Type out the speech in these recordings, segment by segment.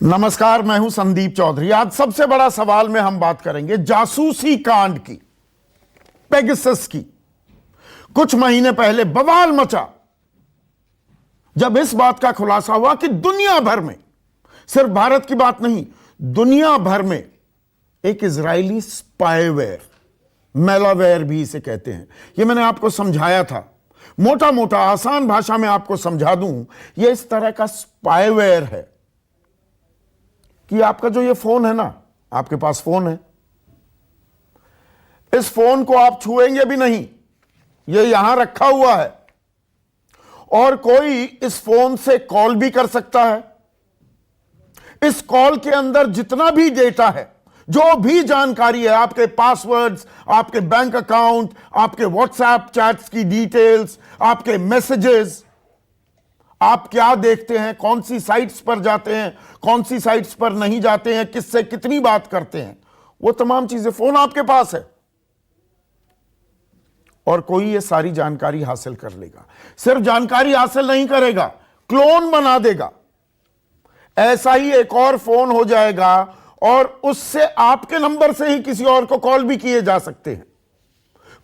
नमस्कार, मैं हूं संदीप चौधरी। आज सबसे बड़ा सवाल में हम बात करेंगे जासूसी कांड की, पेगासस की। कुछ महीने पहले बवाल मचा जब इस बात का खुलासा हुआ कि दुनिया भर में, सिर्फ भारत की बात नहीं, दुनिया भर में एक इजरायली स्पाईवेयर, मेलावेयर भी इसे कहते हैं, यह मैंने आपको समझाया था। मोटा मोटा आसान भाषा में आपको समझा दूं, यह इस तरह का स्पाईवेयर है कि आपका जो ये फोन है ना, आपके पास फोन है, इस फोन को आप छुएंगे भी नहीं, ये यहां रखा हुआ है और कोई इस फोन से कॉल भी कर सकता है। इस कॉल के अंदर जितना भी डेटा है, जो भी जानकारी है, आपके पासवर्ड्स, आपके बैंक अकाउंट, आपके व्हाट्सएप चैट्स की डिटेल्स, आपके मैसेजेस, आप क्या देखते हैं, कौन सी साइट्स पर जाते हैं, कौन सी साइट्स पर नहीं जाते हैं, किससे कितनी बात करते हैं, वो तमाम चीजें फोन आपके पास है और कोई ये सारी जानकारी हासिल कर लेगा। सिर्फ जानकारी हासिल नहीं करेगा, क्लोन बना देगा। ऐसा ही एक और फोन हो जाएगा और उससे आपके नंबर से ही किसी और को कॉल भी किए जा सकते हैं,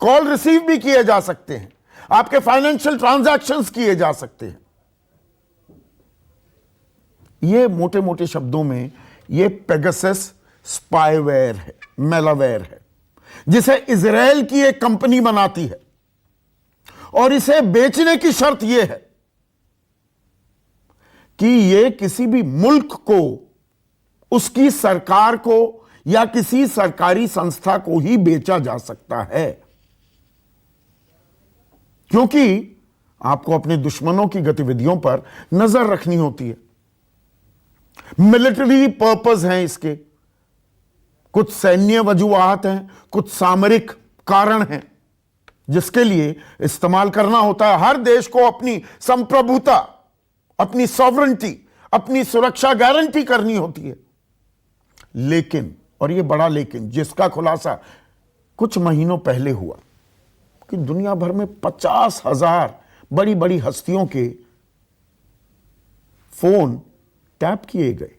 कॉल रिसीव भी किए जा सकते हैं, आपके फाइनेंशियल ट्रांजैक्शंस किए जा सकते हैं। ये मोटे मोटे शब्दों में ये पेगासस स्पाईवेयर है, मेलावेयर है, जिसे इजराइल की एक कंपनी बनाती है और इसे बेचने की शर्त यह है कि यह किसी भी मुल्क को, उसकी सरकार को या किसी सरकारी संस्था को ही बेचा जा सकता है, क्योंकि आपको अपने दुश्मनों की गतिविधियों पर नजर रखनी होती है। मिलिट्री पर्पस हैं इसके, कुछ सैन्य वजूहात हैं, कुछ सामरिक कारण हैं जिसके लिए इस्तेमाल करना होता है। हर देश को अपनी संप्रभुता, अपनी सॉवरेंटी, अपनी सुरक्षा गारंटी करनी होती है। लेकिन, और यह बड़ा लेकिन, जिसका खुलासा कुछ महीनों पहले हुआ कि दुनिया भर में 50,000 बड़ी बड़ी हस्तियों के फोन टैप किए गए,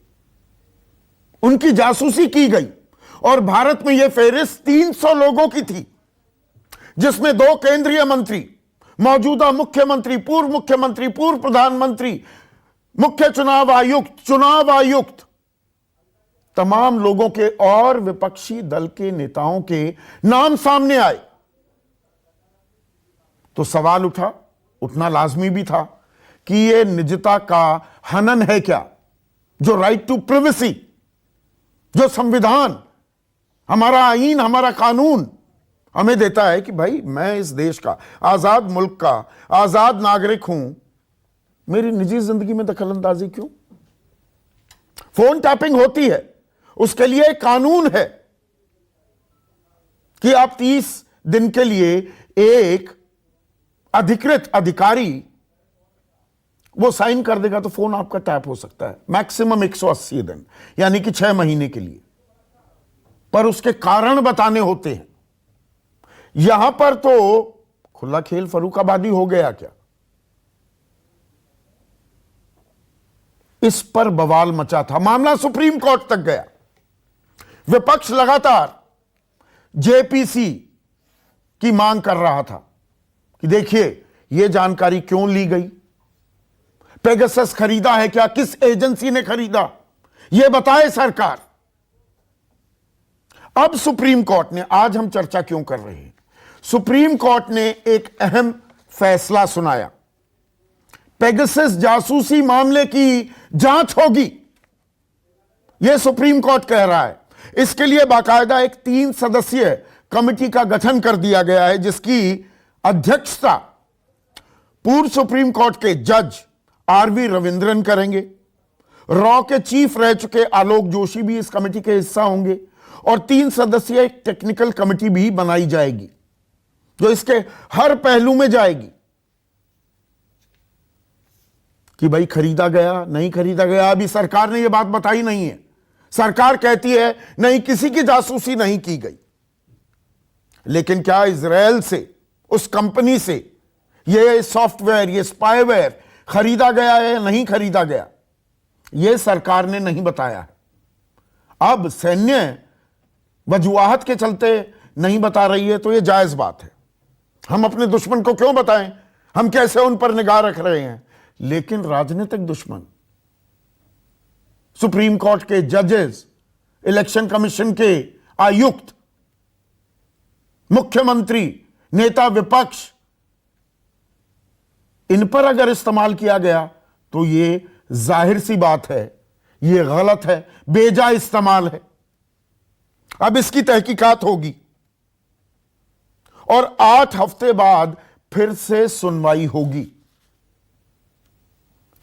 उनकी जासूसी की गई और भारत में यह फेहरिस्त 300 लोगों की थी, जिसमें 2 केंद्रीय मंत्री, मौजूदा मुख्यमंत्री, पूर्व प्रधानमंत्री, मुख्य चुनाव आयुक्त, तमाम लोगों के और विपक्षी दल के नेताओं के नाम सामने आए। तो सवाल उठना लाजमी भी था कि यह निजता का हनन है क्या, जो राइट टू प्रिवेसी, जो संविधान, हमारा आईन, हमारा कानून हमें देता है कि भाई मैं इस देश का, आजाद मुल्क का आजाद नागरिक हूं, मेरी निजी जिंदगी में दखलंदाजी क्यों? फोन टैपिंग होती है, उसके लिए एक कानून है कि आप 30 दिन के लिए एक अधिकृत अधिकारी वो साइन कर देगा तो फोन आपका टैप हो सकता है, मैक्सिमम 180 दिन, यानी कि 6 महीने के लिए। पर उसके कारण बताने होते हैं। यहां पर तो खुला खेल फर्रुखाबादी हो गया क्या? इस पर बवाल मचा था, मामला सुप्रीम कोर्ट तक गया। विपक्ष लगातार जेपीसी की मांग कर रहा था कि देखिए यह जानकारी क्यों ली गई, पेगासस खरीदा है क्या, किस एजेंसी ने खरीदा, यह बताए सरकार। अब सुप्रीम कोर्ट ने, आज हम चर्चा क्यों कर रहे हैं, सुप्रीम कोर्ट ने एक अहम फैसला सुनाया। पेगासस जासूसी मामले की जांच होगी, यह सुप्रीम कोर्ट कह रहा है। इसके लिए बाकायदा एक 3 सदस्यीय कमेटी का गठन कर दिया गया है, जिसकी अध्यक्षता पूर्व सुप्रीम कोर्ट के जज आरवी रविंद्रन करेंगे। रॉ के चीफ रह चुके आलोक जोशी भी इस कमेटी के हिस्सा होंगे और 3 सदस्यीय एक टेक्निकल कमेटी भी बनाई जाएगी जो इसके हर पहलू में जाएगी कि भाई खरीदा गया, नहीं खरीदा गया। अभी सरकार ने यह बात बताई नहीं है। सरकार कहती है नहीं, किसी की जासूसी नहीं की गई। लेकिन क्या इजराइल से, उस कंपनी से यह सॉफ्टवेयर, यह स्पाईवेयर खरीदा गया है या नहीं खरीदा गया? यह सरकार ने नहीं बताया है। अब सैन्य वजूहात के चलते नहीं बता रही है तो यह जायज बात है। हम अपने दुश्मन को क्यों बताएं, हम कैसे उन पर निगाह रख रहे हैं। लेकिन राजनीतिक दुश्मन, सुप्रीम कोर्ट के जजेस, इलेक्शन कमीशन के आयुक्त, मुख्यमंत्री, नेता विपक्ष, इन पर अगर इस्तेमाल किया गया तो यह जाहिर सी बात है, यह गलत है, बेजा इस्तेमाल है। अब इसकी तहकीकात होगी और 8 हफ्ते बाद फिर से सुनवाई होगी।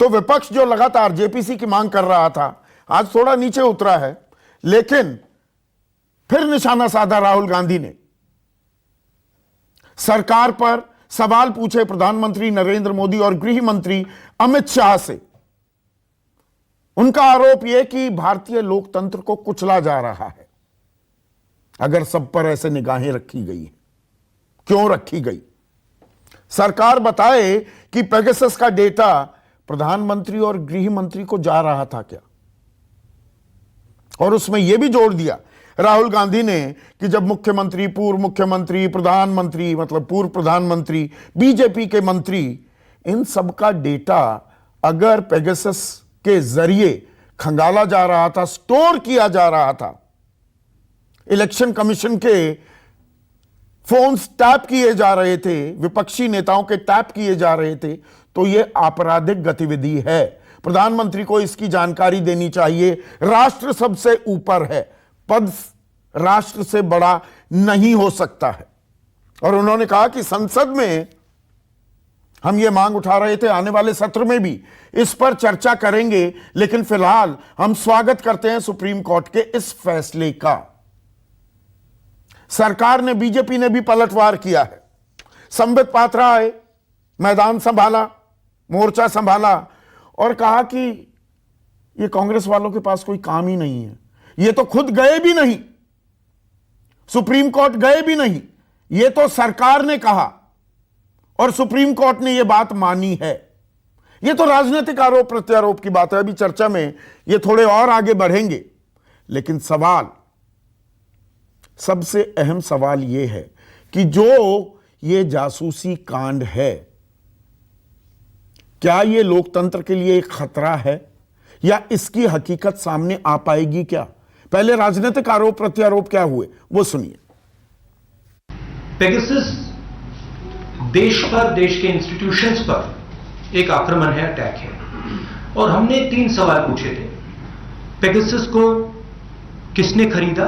तो विपक्ष जो लगातार जेपीसी की मांग कर रहा था, आज थोड़ा नीचे उतरा है, लेकिन फिर निशाना साधा राहुल गांधी ने। सरकार पर सवाल पूछे प्रधानमंत्री नरेंद्र मोदी और गृह मंत्री अमित शाह से। उनका आरोप यह कि भारतीय लोकतंत्र को कुचला जा रहा है। अगर सब पर ऐसे निगाहें रखी गई, क्यों रखी गई? सरकार बताए कि पेगासस का डेटा प्रधानमंत्री और गृह मंत्री को जा रहा था क्या? और उसमें यह भी जोड़ दिया राहुल गांधी ने कि जब मुख्यमंत्री, पूर्व मुख्यमंत्री, प्रधानमंत्री, मतलब पूर्व प्रधानमंत्री, बीजेपी के मंत्री, इन सब का डेटा अगर पेगासस के जरिए खंगाला जा रहा था, स्टोर किया जा रहा था, इलेक्शन कमीशन के फोन्स टैप किए जा रहे थे, विपक्षी नेताओं के टैप किए जा रहे थे, तो यह आपराधिक गतिविधि है। प्रधानमंत्री को इसकी जानकारी देनी चाहिए। राष्ट्र सबसे ऊपर है, पद राष्ट्र से बड़ा नहीं हो सकता है। और उन्होंने कहा कि संसद में हम ये मांग उठा रहे थे, आने वाले सत्र में भी इस पर चर्चा करेंगे, लेकिन फिलहाल हम स्वागत करते हैं सुप्रीम कोर्ट के इस फैसले का। सरकार ने, बीजेपी ने भी पलटवार किया है। संबित पात्रा आए, मैदान संभाला, मोर्चा संभाला और कहा कि ये कांग्रेस वालों के पास कोई काम ही नहीं है। ये तो खुद गए भी नहीं, सुप्रीम कोर्ट गए भी नहीं, ये तो सरकार ने कहा और सुप्रीम कोर्ट ने ये बात मानी है। ये तो राजनीतिक आरोप प्रत्यारोप की बात है। अभी चर्चा में ये थोड़े और आगे बढ़ेंगे, लेकिन सवाल, सबसे अहम सवाल यह है कि जो ये जासूसी कांड है, क्या ये लोकतंत्र के लिए एक खतरा है या इसकी हकीकत सामने आ पाएगी क्या? पहले राजनीतिक आरोप प्रत्यारोप क्या हुए वो सुनिए। पेगासस देश पर, देश के इंस्टीट्यूशंस पर एक आक्रमण है, अटैक है। और हमने 3 सवाल पूछे थे। पेगासस को किसने खरीदा?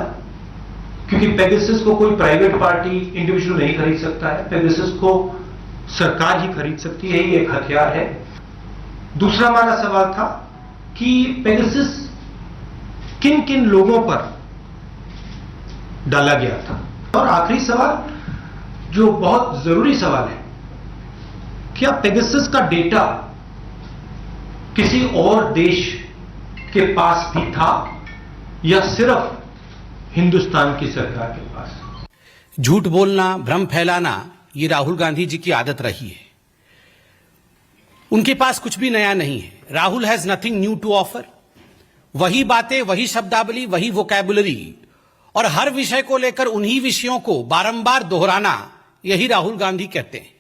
क्योंकि पेगासस को कोई प्राइवेट पार्टी, इंडिविजुअल नहीं खरीद सकता है। पेगासस को सरकार ही खरीद सकती है, ये एक हथियार है। दूसरा हमारा सवाल था कि पेगासस किन किन लोगों पर डाला गया था। और आखिरी सवाल, जो बहुत जरूरी सवाल है, क्या पेगासस का डेटा किसी और देश के पास भी था या सिर्फ हिंदुस्तान की सरकार के पास? झूठ बोलना, भ्रम फैलाना, ये राहुल गांधी जी की आदत रही है। उनके पास कुछ भी नया नहीं है। Rahul has nothing new to offer. वही बातें, वही शब्दावली, वही वोकैबुलरी और हर विषय को लेकर उन्हीं विषयों को बारंबार दोहराना, यही राहुल गांधी कहते हैं।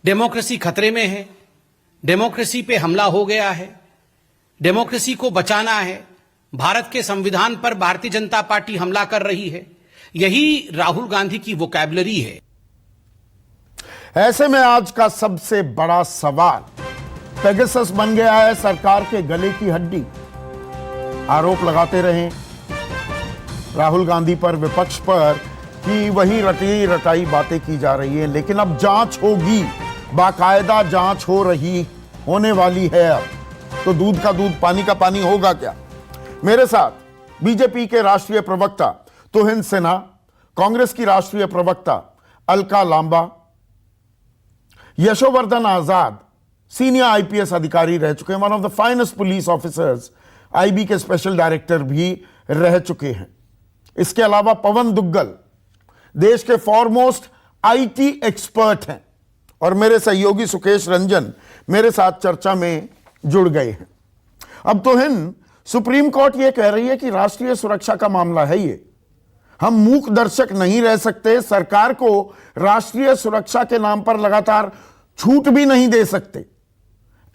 डेमोक्रेसी खतरे में है, डेमोक्रेसी पे हमला हो गया है, डेमोक्रेसी को बचाना है, भारत के संविधान पर भारतीय जनता पार्टी हमला कर रही है, यही राहुल गांधी की वोकैबुलरी है। ऐसे में आज का सबसे बड़ा सवाल, पेगासस बन गया है सरकार के गले की हड्डी। आरोप लगाते रहे राहुल गांधी पर, विपक्ष पर, कि वही रटी रटाई बातें की जा रही है, लेकिन अब जांच होगी, बाकायदा जांच होने वाली है। अब तो दूध का दूध, पानी का पानी होगा क्या? मेरे साथ बीजेपी के राष्ट्रीय प्रवक्ता तुहिन सिन्हा, कांग्रेस की राष्ट्रीय प्रवक्ता अलका लांबा, यशोवर्धन आजाद, सीनियर आईपीएस अधिकारी रह चुके हैं, one of the finest police officers, IB के स्पेशल डायरेक्टर भी रह चुके हैं। इसके अलावा पवन दुग्गल देश के फॉरमोस्ट आईटी एक्सपर्ट हैं और मेरे सहयोगी सुकेश रंजन मेरे साथ चर्चा में जुड़ गए हैं। अब तो हिंद सुप्रीम कोर्ट ये कह रही है कि राष्ट्रीय सुरक्षा का मामला है ये, हम मूक दर्शक नहीं रह सकते, सरकार को राष्ट्रीय सुरक्षा के नाम पर लगातार छूट भी नहीं दे सकते।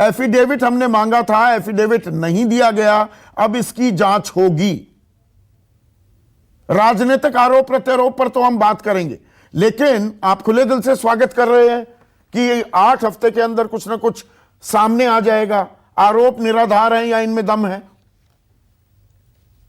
एफिडेविट हमने मांगा था, एफिडेविट नहीं दिया गया, अब इसकी जांच होगी। राजनीतिक आरोप प्रत्यारोप पर तो हम बात करेंगे, लेकिन आप खुले दिल से स्वागत कर रहे हैं कि 8 हफ्ते के अंदर कुछ ना कुछ सामने आ जाएगा, आरोप निराधार हैं या इनमें दम है?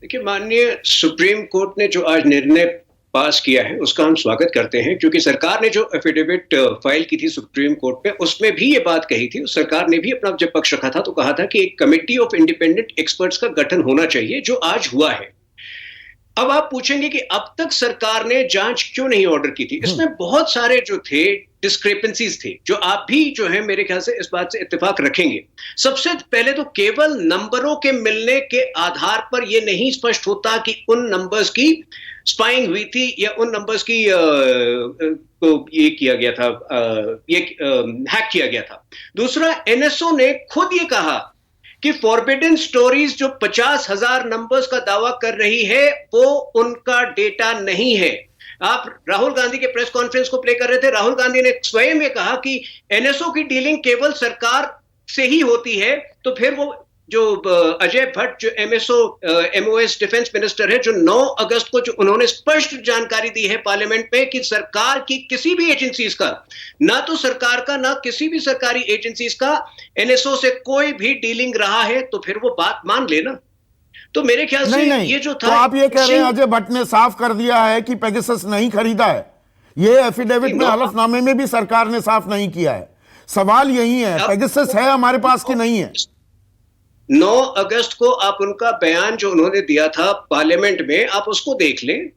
देखिए, माननीय सुप्रीम कोर्ट ने जो आज निर्णय पास किया है उसका हम स्वागत करते हैं, क्योंकि सरकार ने जो एफिडेविट फाइल की थी सुप्रीम कोर्ट में, उसमें भी ये बात कही थी, सरकार ने भी अपना जब पक्ष रखा था तो कहा था कि एक कमेटी ऑफ इंडिपेंडेंट एक्सपर्ट्स का गठन होना चाहिए, जो आज हुआ है। अब आप पूछेंगे कि अब तक सरकार ने जांच क्यों नहीं ऑर्डर की थी। इसमें बहुत सारे जो थे डिस्क्रेपेंसीज थे, जो आप भी जो है मेरे ख्याल से इस बात से इत्तेफाक रखेंगे। सबसे पहले तो केवल नंबरों के मिलने के आधार पर यह नहीं स्पष्ट होता कि उन नंबर्स की स्पाइंग हुई थी या उन नंबर्स की को ये किया गया था, हैक किया गया था। दूसरा, एनएसओ ने खुद ये कहा कि फॉरबिडन स्टोरीज जो 50,000 नंबर्स का दावा कर रही है वो उनका डेटा नहीं है। आप राहुल गांधी के प्रेस कॉन्फ्रेंस को प्ले कर रहे थे, राहुल गांधी ने स्वयं ये कहा कि एनएसओ की डीलिंग केवल सरकार से ही होती है। तो फिर वो जो अजय भट्ट जो एमओएस डिफेंस मिनिस्टर है, जो 9 अगस्त को जो उन्होंने स्पष्ट जानकारी दी है पार्लियामेंट में कि सरकार की किसी भी एजेंसीज का, ना तो सरकार का ना किसी भी सरकारी एजेंसीज का एनएसओ से कोई भी डीलिंग रहा है, तो फिर वो बात मान लेना। तो मेरे ख्याल से नहीं, ये जो था, तो आप ये कह रहे हैं अजय भट्ट ने साफ कर दिया है कि पेगासस नहीं खरीदा है। ये एफिडेविट में, हलफनामे में भी सरकार ने साफ नहीं किया है। सवाल यही है, पेगासस है हमारे पास कि नहीं है? 9 अगस्त को आप उनका बयान जो उन्होंने दिया था पार्लियामेंट में, आप उसको देख लें।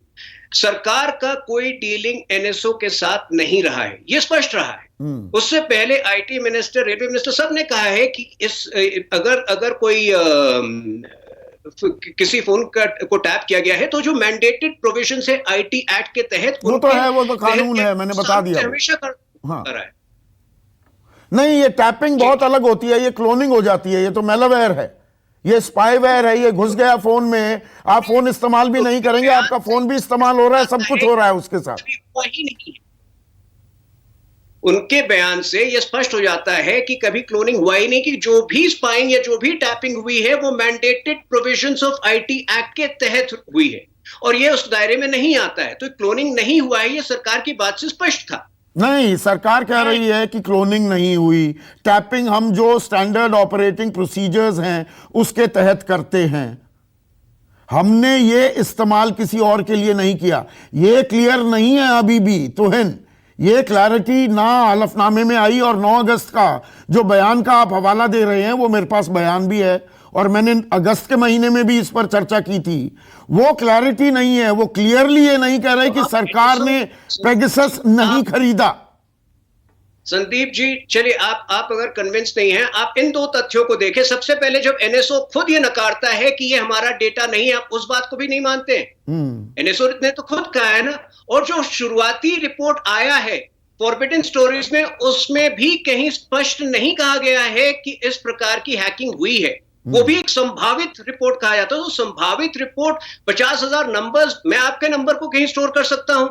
सरकार का कोई डीलिंग एनएसओ के साथ नहीं रहा है, यह स्पष्ट रहा है। उससे पहले आईटी मिनिस्टर, रेलवे मिनिस्टर सब ने कहा है कि इस अगर कोई किसी फोन को टैप किया गया है तो जो मैंडेटेड प्रोविजन है आईटी एक्ट के तहत, वो तो है, वो तो कानून है, मैंने बता दिया। हमेशा कर रहा है। नहीं, ये टैपिंग बहुत अलग होती है, ये क्लोनिंग हो जाती है, ये तो मेलवेयर है, ये स्पाईवेयर है, ये घुस गया फोन में, आप फोन इस्तेमाल भी नहीं करेंगे, आपका फोन भी इस्तेमाल हो रहा है, सब कुछ हो रहा है उसके साथ। वही नहीं, उनके बयान से यह स्पष्ट हो जाता है कि कभी क्लोनिंग हुआ ही नहीं, कि जो भी स्पाइंग या जो भी टैपिंग हुई है वो mandated provisions of IT act के तहत हुई है और ये उस दायरे में नहीं आता है। तो क्लोनिंग नहीं हुआ है, ये सरकार की बात से स्पष्ट था। नहीं, सरकार कह रही है कि क्लोनिंग नहीं हुई, टैपिंग हम जो स्टैंडर्ड ऑपरेटिंग प्रोसीजर्स हैं उसके तहत करते हैं, हमने ये इस्तेमाल किसी और के लिए नहीं किया। ये क्लियर नहीं है अभी भी। तो ये क्लैरिटी ना हलफनामे में आई, और 9 अगस्त का जो बयान का आप हवाला दे रहे हैं वो मेरे पास बयान भी है और मैंने अगस्त के महीने में भी इस पर चर्चा की थी। वो क्लैरिटी नहीं है, वो क्लियरली ये नहीं कह रहे कि सरकार ने पेगासस नहीं खरीदा। संदीप जी, चलिए आप अगर कन्विंस नहीं हैं, आप इन 2 तथ्यों को देखें। सबसे पहले जब एनएसओ खुद ये नकारता है कि ये हमारा डेटा नहीं है, आप उस बात को भी नहीं मानते। एनएसओ ने तो खुद कहा है ना, और जो शुरुआती रिपोर्ट आया है फॉरबिडन स्टोरीज में, उसमें भी कहीं स्पष्ट नहीं कहा गया है कि इस प्रकार की हैकिंग हुई है। वो भी एक संभावित रिपोर्ट कहा जाता है। तो संभावित रिपोर्ट 50,000 नंबर्स, मैं आपके नंबर को कहीं स्टोर कर सकता हूं,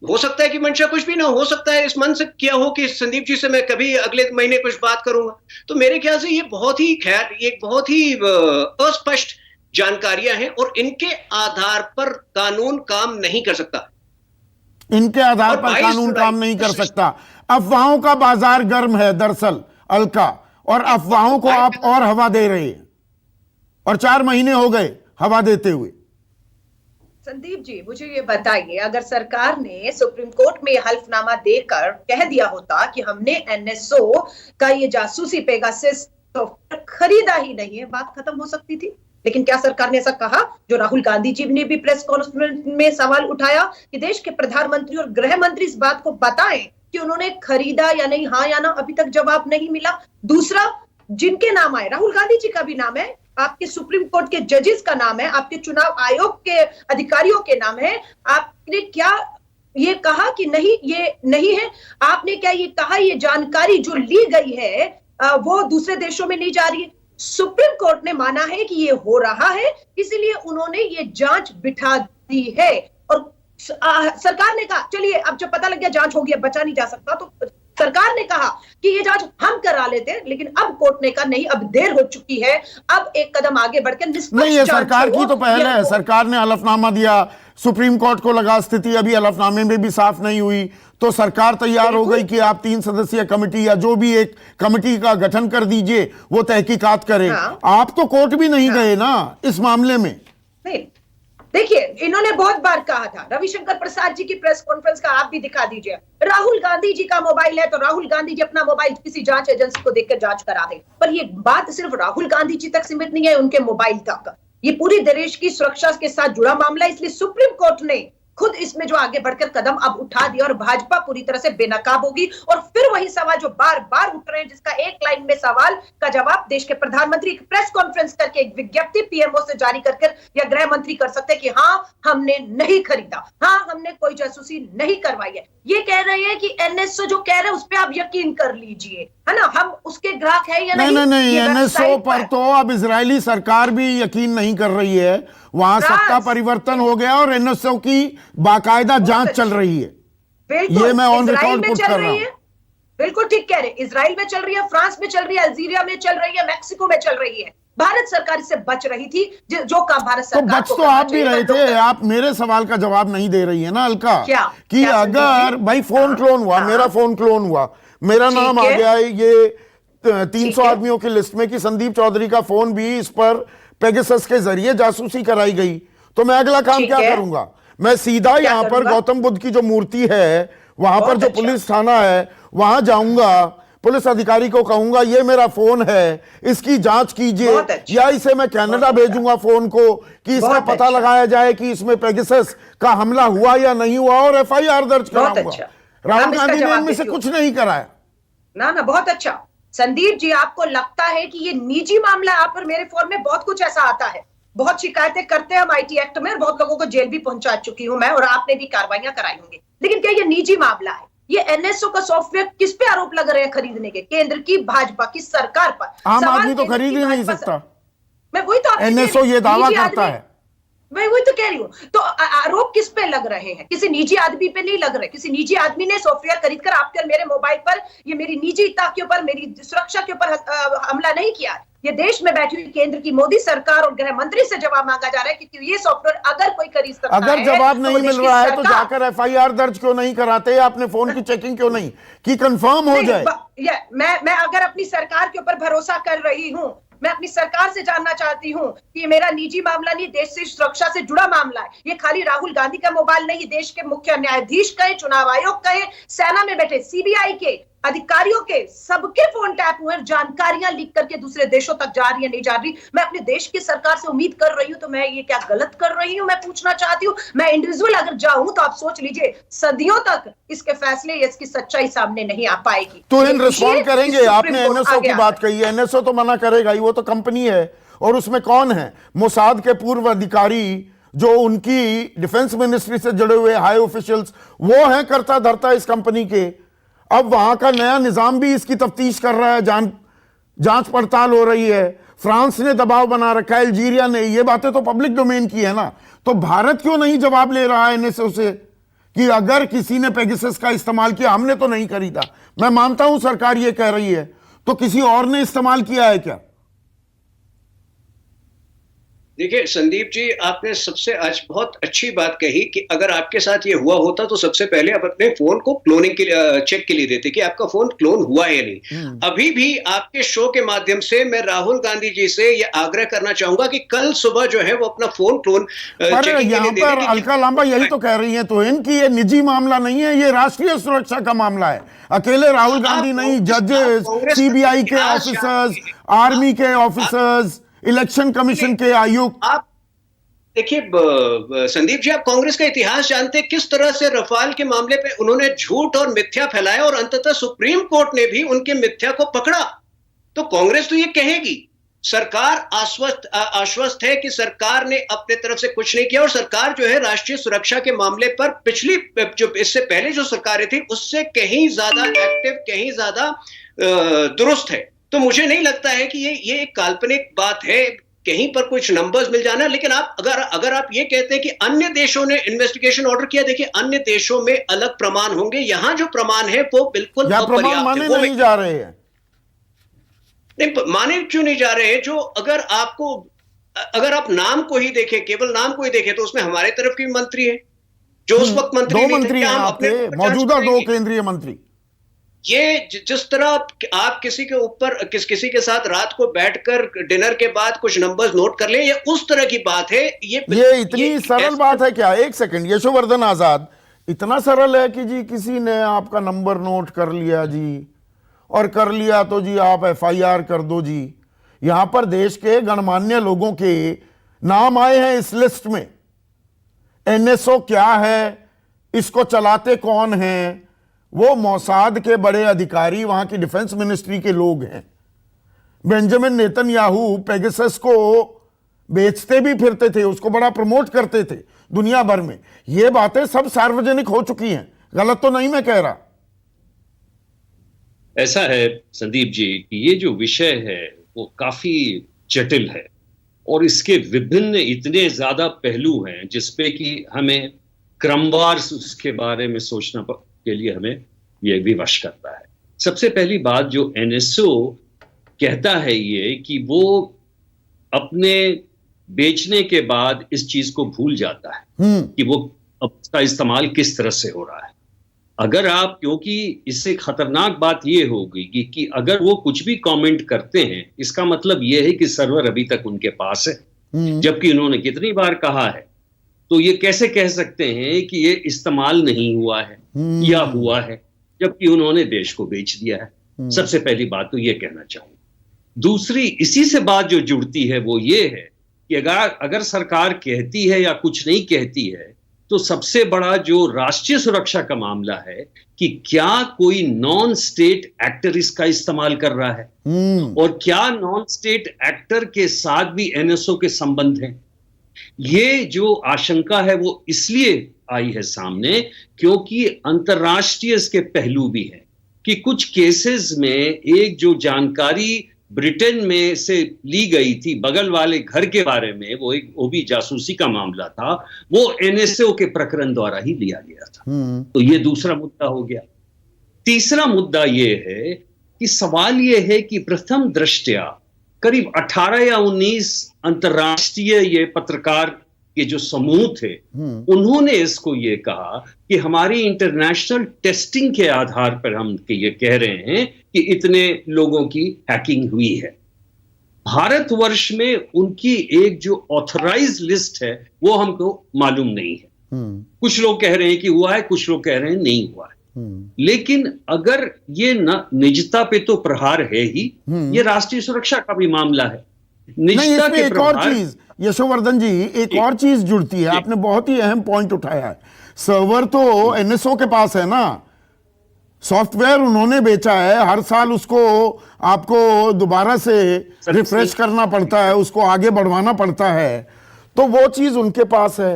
हो सकता है कि मंशा कुछ भी ना हो सकता है इस मन से किया हो कि संदीप जी से मैं कभी अगले महीने कुछ बात करूंगा। तो मेरे ख्याल से ये बहुत ही अस्पष्ट जानकारियां हैं और इनके आधार पर कानून काम नहीं कर सकता। इनके आधार पर कानून काम नहीं कर सकता। अफवाहों का बाजार गर्म है दरअसल अलका, और अफवाहों को आप और हवा दे रहे हैं, और 4 महीने हो गए हवा देते हुए। संदीप जी, मुझे ये बताइए, अगर सरकार ने सुप्रीम कोर्ट में हल्फनामा देकर कह दिया होता कि हमने एनएसओ का ये जासूसी पेगासस सॉफ्टवेयर खरीदा ही नहीं है, बात खत्म हो सकती थी। लेकिन क्या सरकार ने ऐसा कहा? जो राहुल गांधी जी ने भी प्रेस कॉन्फ्रेंस में सवाल उठाया कि देश के प्रधानमंत्री और गृह मंत्री इस बात को बताएं कि उन्होंने खरीदा या नहीं, हाँ या ना, अभी तक जवाब नहीं मिला। दूसरा, जिनके नाम आए, राहुल गांधी जी का भी नाम है, आपके सुप्रीम कोर्ट के जजेस का नाम है, आपके चुनाव आयोग के अधिकारियों के नाम है, आपने क्या ये कहा कि नहीं ये नहीं है? आपने क्या ये कहा ये जानकारी जो ली गई है वो दूसरे देशों में नहीं जा रही है? सुप्रीम कोर्ट ने माना है कि ये हो रहा है, इसीलिए उन्होंने ये जांच बिठा दी है। और सरकार ने कहा चलिए अब जब पता लग गया जांच होगी, अब बचा नहीं जा सकता, तो सरकार ने कहा कि ये जांच हम करा लेते हैं, लेकिन अब कोर्ट ने कहा नहीं, अब देर हो चुकी है, अब एक कदम आगे बढ़कर निष्पक्ष नहीं, ये जांच सरकार की हो। तो पहले है, सरकार ने हलफनामा दिया, सुप्रीम कोर्ट को लगा स्थिति अभी हलफनामे में भी साफ नहीं हुई, तो सरकार तैयार हो गई कि आप 3 सदस्यीय कमेटी या जो भी एक कमेटी का गठन कर दीजिए, वो तहकीकात करे। हाँ। आप तो कोर्ट भी नहीं गए ना इस मामले में। नहीं, देखिए इन्होंने बहुत बार कहा था, रविशंकर प्रसाद जी की प्रेस कॉन्फ्रेंस का आप भी दिखा दीजिए, राहुल गांधी जी का मोबाइल है तो राहुल गांधी जी अपना मोबाइल किसी जांच एजेंसी को देकर जांच करा दे। पर ये बात सिर्फ राहुल गांधी जी तक सीमित नहीं है, उनके मोबाइल तक, ये पूरी देश की सुरक्षा के साथ जुड़ा मामला है। इसलिए सुप्रीम कोर्ट ने खुद इसमें जो आगे बढ़कर कदम अब उठा दिया और भाजपा पूरी तरह से बेनकाब होगी। और फिर वही सवाल जो बार बार उठ रहे हैं, जिसका एक लाइन में सवाल का जवाब देश के प्रधानमंत्री एक प्रेस कॉन्फ्रेंस करके एक विज्ञप्ति पीएमओ से जारी करके या गृह मंत्री कर सकते हैं कि हाँ हमने नहीं खरीदा, हाँ हमने कोई जासूसी नहीं करवाई है। ये कह रहे हैं कि एनएसओ जो कह रहे हैं उस पर आप यकीन कर लीजिए, है ना, हम उसके ग्राहक है या नहीं। नहीं, ये एनएसओ वेबसाइट पर तो अब इजरायली सरकार भी यकीन नहीं कर रही है, वहां सत्ता परिवर्तन हो गया और एनएसओ की बाकायदा जांच चल रही है। बिल्कुल, ये मैं ऑन इजराइल रिकॉर्ड में पुट चल कर रहा रही हूं। है, बिल्कुल ठीक कह रहे हैं, इजराइल में चल रही है, फ्रांस में चल रही है, अल्जीरिया में चल रही है, मैक्सिको में चल रही है। भारत सरकार इससे बच रही थी, जो काम भारत तो सरकार बच को तो करना आप भी चाहिए रहे था, थे, डॉक्टर- आप मेरे सवाल का जवाब नहीं दे रही है ना अलका, क्या? कि क्या संदीप अगर जी? भाई फोन हाँ, क्लोन हुआ, हाँ। मेरा फोन क्लोन हुआ, मेरा ठीक नाम आ है। गया ये 300 ठीक है। आदमियों की लिस्ट में कि संदीप चौधरी का फोन भी इस पर पेगासस के जरिए जासूसी कराई गई, तो मैं अगला काम ठीक क्या है। करूंगा? मैं सीधा यहाँ पर करूंगा? गौतम बुद्ध की जो मूर्ति है वहां पर बहुत जो अच्छा। पुलिस थाना है वहां जाऊंगा, पुलिस अधिकारी को कहूंगा ये मेरा फोन है, इसकी जांच कीजिए, बहुत अच्छा। या इसे मैं कनाडा बहुत अच्छा। भेजूंगा फोन को कि इसका बहुत पता अच्छा। लगाया जाए कि इसमें पेगासस का हमला हुआ या नहीं हुआ और एफआईआर दर्ज बहुत कराऊंगा। अच्छा। राहुल हम इसका गांधी ने जवाब इनमें से देती कुछ नहीं कराया। ना ना, बहुत अच्छा। संदीप जी, आपको लगता है कि ये निजी मामला, आप और मेरे फोन में बहुत कुछ ऐसा आता है, बहुत शिकायतें करते हैं हम आईटी एक्ट में, और बहुत लोगों को जेल भी पहुंचा चुकी हूं मैं, और आपने भी कार्रवाइयां कराई होंगी, लेकिन क्या ये निजी मामला है? ये एनएसओ का सॉफ्टवेयर किस पे आरोप लग रहे हैं खरीदने के? केंद्र की भाजपा की सरकार पर। आम सवाल आदमी तो केंद्र खरीद की ही नहीं भाजपा सकता। मैं वही तो आपसे कह रही एनएसओ हूं, ये दावा निजी करता आदमी- है। मैं वही तो कह रही हूं, तो आरोप किस पे लग रहे हैं? किसी निजी आदमी पे नहीं लग रहे। किसी निजी आदमी ने सॉफ्टवेयर खरीदकर आपके और मेरे मोबाइल पर, ये मेरी निजीता के ऊपर, मेरी सुरक्षा के ऊपर हमला नहीं किया। ये देश में बैठी हुई केंद्र की मोदी सरकार और गृह मंत्री से जवाब मांगा जा रहा है कि ये सॉफ्टवेयर अगर कोई खरीद सकता है, अगर जवाब तो नहीं वो देश मिल की रहा है तो सरकार- जाकर एफआईआर दर्ज क्यों नहीं कराते? आपने फोन की चेकिंग क्यों नहीं कि कंफर्म हो नहीं, जाए? मैं अगर अपनी सरकार के ऊपर भरोसा कर रही हूं, मैं अपनी सरकार से जानना चाहती हूं कि ये मेरा निजी मामला नहीं, देश से सुरक्षा से जुड़ा मामला है। ये खाली राहुल गांधी का मोबाइल नहीं, देश के मुख्य न्यायाधीश कहे, चुनाव आयोग कहे, सेना में बैठे सीबीआई के अधिकारियों के, सबके फोन टैप हुए, जानकारियां लीक करके दूसरे देशों तक जा रही है, नहीं जा रही। मैं अपने देश की सरकार से उम्मीद कर रही हूं, तो मैं ये क्या गलत कर रही हूं? मैं पूछना चाहती हूं। मैं इंडिविजुअल अगर जाऊं तो आप सोच लीजिए सदियों तक इसके फैसले या इसकी सच्चाई सामने नहीं आ पाएगी। तो इन ये रिस्पॉन्ड खुशी है करेंगे। कि आपने सुप्रीम कोर्ट एनएसओ की आगे बात आ गया। कही है, एनएसओ तो मना करेगा ही, वो तो कंपनी है। और उसमें कौन है? मोसाद के पूर्व अधिकारी जो उनकी डिफेंस मिनिस्ट्री से जुड़े हुए हाई ऑफिशियल्स, वो हैं करता धरता इस कंपनी के। अब वहां का नया निजाम भी इसकी तफ्तीश कर रहा है, जांच पड़ताल हो रही है। फ्रांस ने दबाव बना रखा है, अल्जीरिया ने, ये बातें तो पब्लिक डोमेन की है ना। तो भारत क्यों नहीं जवाब ले रहा है एनएसओ से कि अगर किसी ने पेगासस का इस्तेमाल किया, हमने तो नहीं खरीदा। मैं मानता हूं सरकार ये कह रही है, तो किसी और ने इस्तेमाल किया है क्या? देखिए संदीप जी, आपने सबसे आज बहुत अच्छी बात कही कि अगर आपके साथ ये हुआ होता तो सबसे पहले आप अपने फोन को क्लोनिंग के लिए चेक के लिए देते कि आपका फोन क्लोन हुआ है या नहीं। अभी भी आपके शो के माध्यम से मैं राहुल गांधी जी से ये आग्रह करना चाहूंगा कि कल सुबह जो है वो अपना फोन क्लोन पर यहाँ पर अलका लांबा यही तो कह रही है तो इनकी ये निजी मामला नहीं है, ये राष्ट्रीय सुरक्षा का मामला है। अकेले राहुल गांधी नहीं, जजेस, सीबीआई के ऑफिसर्स, आर्मी के ऑफिसर्स, इलेक्शन कमीशन के आयुक्त। आप देखिए संदीप जी, आप कांग्रेस का इतिहास जानते हैं, किस तरह से रफाल के मामले पे उन्होंने झूठ और मिथ्या फैलाया और अंततः सुप्रीम कोर्ट ने भी उनके मिथ्या को पकड़ा। तो कांग्रेस तो ये कहेगी, सरकार आश्वस्त है कि सरकार ने अपने तरफ से कुछ नहीं किया, और सरकार जो है राष्ट्रीय सुरक्षा के मामले पर पिछली जो इससे पहले जो सरकारें थी उससे कहीं ज्यादा एक्टिव, कहीं ज्यादा दुरुस्त है। तो मुझे नहीं लगता है कि ये एक काल्पनिक बात है, कहीं पर कुछ नंबर्स मिल जाना। लेकिन आप अगर आप ये कहते हैं कि अन्य देशों ने इन्वेस्टिगेशन ऑर्डर किया, देखिए अन्य देशों में अलग प्रमाण होंगे, यहां जो प्रमाण है वो बिल्कुल प्रमाण अपर्याप्त माने है। नहीं जा रहे हैं। नहीं, माने क्यों नहीं जा रहे हैं? जो अगर आप नाम को ही देखें, केवल नाम को ही देखें, तो उसमें हमारे तरफ की मंत्री है जो उस वक्त मंत्री दो नहीं थे। मंत्री हैं क्या हम अपने आपके, मौजूदा दो केंद्रीय मंत्री। ये जिस तरह आप किसी के ऊपर किसी के साथ रात को बैठकर डिनर के बाद कुछ नंबर्स नोट कर लें, ये उस तरह की बात है। ये इतनी सरल बात है क्या? एक सेकंड, यशोवर्धन आजाद, इतना सरल है कि जी किसी ने आपका नंबर नोट कर लिया जी, और कर लिया तो जी आप एफआईआर कर दो जी। यहां पर देश के गणमान्य लोगों के नाम आए हैं इस लिस्ट में। एनएसओ क्या है, इसको चलाते कौन हैं? वो मोसाद के बड़े अधिकारी, वहां की डिफेंस मिनिस्ट्री के लोग हैं। बेंजामिन नेतन्याहू पेगासस को बेचते भी फिरते थे, उसको बड़ा प्रमोट करते थे दुनिया भर में। ये बातें सब सार्वजनिक हो चुकी हैं, गलत तो नहीं मैं कह रहा। ऐसा है संदीप जी कि ये जो विषय है वो काफी जटिल है, और इसके विभिन्न इतने ज्यादा पहलू हैं जिसपे कि हमें क्रमवार उसके बारे में सोचना के लिए हमें यह विवश करता है। सबसे पहली बात जो एनएसओ कहता है ये कि वो अपने बेचने के बाद इस चीज को भूल जाता है कि वो अब उसका इस्तेमाल किस तरह से हो रहा है। अगर आप, क्योंकि इससे खतरनाक बात यह होगी कि अगर वो कुछ भी कमेंट करते हैं, इसका मतलब यह है कि सर्वर अभी तक उनके पास है, जबकि उन्होंने कितनी बार कहा है। तो ये कैसे कह सकते हैं कि ये इस्तेमाल नहीं हुआ है या हुआ है, जबकि उन्होंने देश को बेच दिया है। सबसे पहली बात तो ये कहना चाहूंगा। दूसरी, इसी से बात जो जुड़ती है वो ये है कि अगर सरकार कहती है या कुछ नहीं कहती है, तो सबसे बड़ा जो राष्ट्रीय सुरक्षा का मामला है कि क्या कोई नॉन स्टेट एक्टर इसका इस्तेमाल कर रहा है, और क्या नॉन स्टेट एक्टर के साथ भी एनएसओ के संबंध हैं। ये जो आशंका है वो इसलिए आई है सामने क्योंकि अंतर्राष्ट्रीय इसके पहलू भी हैं कि कुछ केसेस में एक जो जानकारी ब्रिटेन में से ली गई थी बगल वाले घर के बारे में, वो भी जासूसी का मामला था, वो एनएसओ के प्रकरण द्वारा ही लिया गया था। तो ये दूसरा मुद्दा हो गया। तीसरा मुद्दा ये है कि सवाल ये है कि प्रथम दृष्टया करीब 18 या 19 अंतर्राष्ट्रीय ये पत्रकार के जो समूह थे, उन्होंने इसको ये कहा कि हमारी इंटरनेशनल टेस्टिंग के आधार पर हम ये कह रहे हैं कि इतने लोगों की हैकिंग हुई है। भारतवर्ष में उनकी एक जो ऑथराइज्ड लिस्ट है वो हमको मालूम नहीं है। कुछ लोग कह रहे हैं कि हुआ है, कुछ लोग कह रहे हैं नहीं हुआ है। लेकिन अगर ये निजता पे तो प्रहार है ही, ये राष्ट्रीय सुरक्षा का भी मामला है। निजता के एक और चीज यशोवर्धन जी, एक और चीज जुड़ती है। आपने बहुत ही अहम पॉइंट उठाया है। सर्वर तो एनएसओ के पास है ना, सॉफ्टवेयर उन्होंने बेचा है, हर साल उसको आपको दोबारा से रिफ्रेश करना पड़ता है, उसको आगे बढ़वाना पड़ता है, तो वो चीज उनके पास है।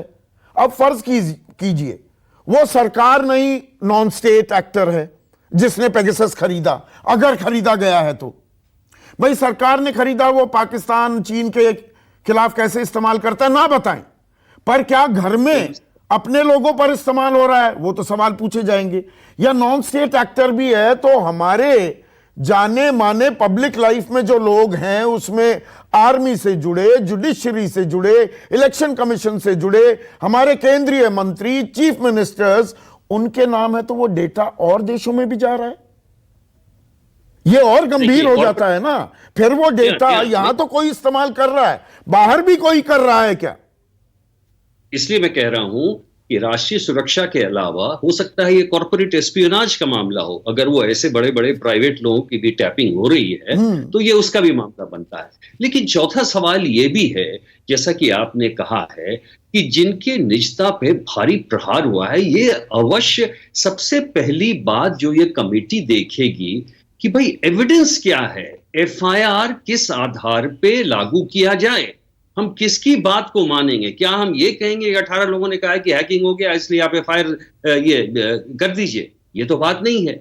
अब फर्ज कीजिए वो सरकार नहीं, नॉन स्टेट एक्टर है जिसने पेगासस खरीदा, अगर खरीदा गया है तो भाई सरकार ने खरीदा, वो पाकिस्तान चीन के खिलाफ कैसे इस्तेमाल करता है ना बताएं, पर क्या घर में अपने लोगों पर इस्तेमाल हो रहा है, वो तो सवाल पूछे जाएंगे। या नॉन स्टेट एक्टर भी है तो हमारे जाने माने पब्लिक लाइफ में जो लोग हैं उसमें आर्मी से जुड़े, जुडिशरी से जुड़े, इलेक्शन कमीशन से जुड़े, हमारे केंद्रीय मंत्री, चीफ मिनिस्टर्स, उनके नाम है, तो वो डेटा और देशों में भी जा रहा है। ये और गंभीर हो जाता है ना। फिर वो डेटा यहां तो कोई इस्तेमाल कर रहा है, बाहर भी कोई कर रहा है क्या? इसलिए मैं कह रहा हूं कि राष्ट्रीय सुरक्षा के अलावा हो सकता है ये कॉर्पोरेट एस्पियोनाज का मामला हो। अगर वो ऐसे बड़े बड़े प्राइवेट लोगों की भी टैपिंग हो रही है तो ये उसका भी मामला बनता है। लेकिन चौथा सवाल ये भी है, जैसा कि आपने कहा है, कि जिनके निजता पे भारी प्रहार हुआ है, ये अवश्य सबसे पहली बात जो ये कमेटी देखेगी कि भाई एविडेंस क्या है, एफआईआर किस आधार पे लागू किया जाए, हम किसकी बात को मानेंगे। क्या हम ये कहेंगे कि 18 लोगों ने कहा कि हैकिंग हो गया इसलिए आप एफआईआर ये कर दीजिए, ये तो बात नहीं है।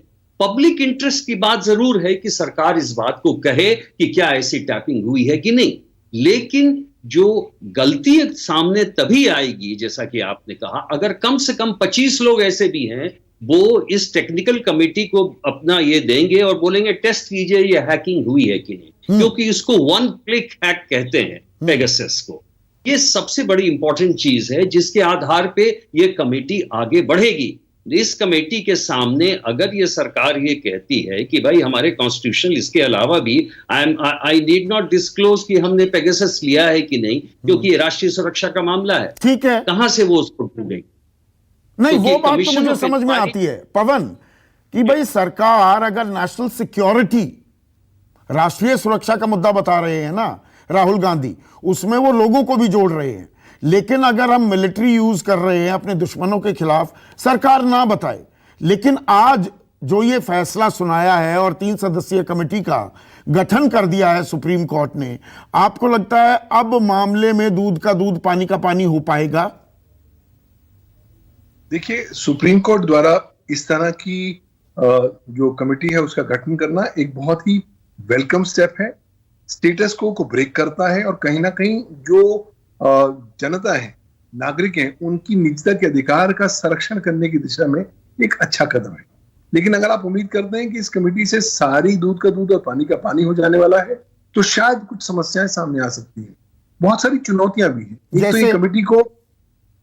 पब्लिक इंटरेस्ट की बात जरूर है कि सरकार इस बात को कहे कि क्या ऐसी टैपिंग हुई है कि नहीं, लेकिन जो गलती सामने तभी आएगी, जैसा कि आपने कहा, अगर कम से कम 25 लोग ऐसे भी हैं वो इस टेक्निकल कमेटी को अपना ये देंगे और बोलेंगे टेस्ट कीजिए ये हैकिंग हुई है कि नहीं, क्योंकि इसको वन क्लिक हैक कहते हैं पेगासस को। ये सबसे बड़ी इंपॉर्टेंट चीज है जिसके आधार पे ये कमेटी आगे बढ़ेगी। इस कमेटी के सामने अगर ये सरकार ये कहती है कि भाई हमारे कॉन्स्टिट्यूशन इसके अलावा भी आई नीड नॉट डिस्क्लोज कि हमने पेगासस लिया है कि नहीं, क्योंकि ये राष्ट्रीय सुरक्षा का मामला है, ठीक है, कहां से वो उसको ढूंढेंगे? नहीं वो बात तो मुझे समझ में आती है पवन कि भाई सरकार अगर नेशनल सिक्योरिटी, राष्ट्रीय सुरक्षा का मुद्दा बता रहे हैं ना राहुल गांधी, उसमें वो लोगों को भी जोड़ रहे हैं, लेकिन अगर हम मिलिट्री यूज कर रहे हैं अपने दुश्मनों के खिलाफ, सरकार ना बताए। लेकिन आज जो ये फैसला सुनाया है और 3 सदस्यीय कमेटी का गठन कर दिया है सुप्रीम कोर्ट ने, आपको लगता है अब मामले में दूध का दूध पानी का पानी हो पाएगा? देखिए, सुप्रीम कोर्ट द्वारा इस तरह की जो कमेटी है उसका गठन करना एक बहुत ही वेलकम स्टेप है, स्टेटस को ब्रेक करता है और कहीं ना कहीं जो जनता है, नागरिक हैं, उनकी निजता के अधिकार का संरक्षण करने की दिशा में एक अच्छा कदम है। लेकिन अगर आप उम्मीद करते हैं कि इस कमेटी से सारी दूध का दूध और पानी का पानी हो जाने वाला है, तो शायद कुछ समस्याएं सामने आ सकती हैं। बहुत सारी चुनौतियां भी हैं। एक तो ये